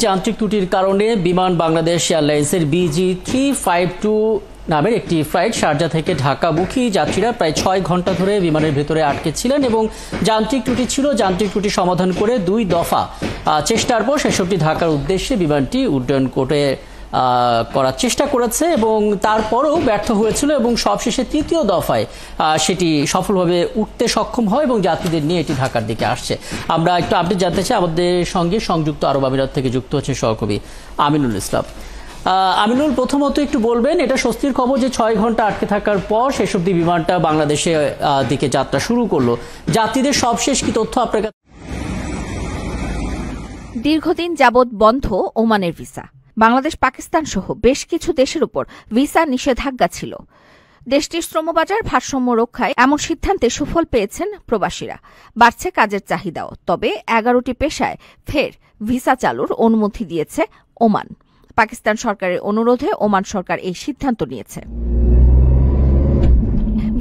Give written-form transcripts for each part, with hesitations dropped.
যান্ত্রিক ত্রুটির কারণে বিমান বাংলাদেশ এয়ারলাইন্সের BG352 নামের একটি ফ্লাইট শারজা থেকে ঢাকামুখী যাত্রীরা প্রায় 6 ঘন্টা ধরে বিমানের ভেতরে আটকে ছিলেন এবং যান্ত্রিক ত্রুটি ছিল। যান্ত্রিক ত্রুটি সমাধান করে 2 দফা চেষ্টার পর 66 ঢাকার উদ্দেশ্যে বিমানটি উড্ডয়ন করার চেষ্টা করেছে এবং তারপরেও ব্যর্থ হয়েছিল এবং সবশেষে 3য় দফায় সেটি সফলভাবে উঠতে সক্ষম হয় এবং যাত্রীদের নিয়ে এটি ঢাকার দিকে আসছে। আমরা একটু আপডেট জানতে চাই, আমাদের সঙ্গে সংযুক্ত আরব আমিরাত থেকে যুক্ত হচ্ছে সহকর্মী আমিনুল ইসলাম। আমিনুল, প্রথমত একটু বলবেন, এটা স্বস্তির খবর যে 6 ঘন্টা আটকে থাকার পর শেষ অবধি বিমানটা বাংলাদেশের দিকে যাত্রা শুরু করলো। যাত্রীদের সবশেষ কি তথ্য আপনার কাছে? দীর্ঘদিন যাবৎ বন্ধ ওমানের ভিসা। বাংলাদেশ, পাকিস্তান সহ বেশ কিছু দেশের উপর ভিসা নিষেধাজ্ঞা ছিল। দেশটির শ্রমবাজার ভারসাম্য রক্ষায় এমন সিদ্ধান্তে সুফল পেয়েছেন প্রবাসীরা। বাড়ছে কাজের চাহিদাও। তবে 11টি পেশায় ফের ভিসা চালুর অনুমতি দিয়েছে ওমান। পাকিস্তান সরকারের অনুরোধে ওমান সরকার এই সিদ্ধান্ত নিয়েছে।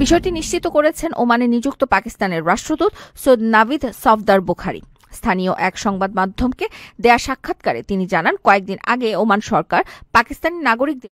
বিষয়টি নিশ্চিত করেছেন ওমানে নিযুক্ত পাকিস্তানের রাষ্ট্রদূত সৈয়দ নাভিদ সফদার বুখারি। স্থানীয় এক সংবাদ মাধ্যমকে দেয়া সাক্ষাৎকারে তিনি জানান, কয়েকদিন আগে ওমান সরকার পাকিস্তানি নাগরিকদের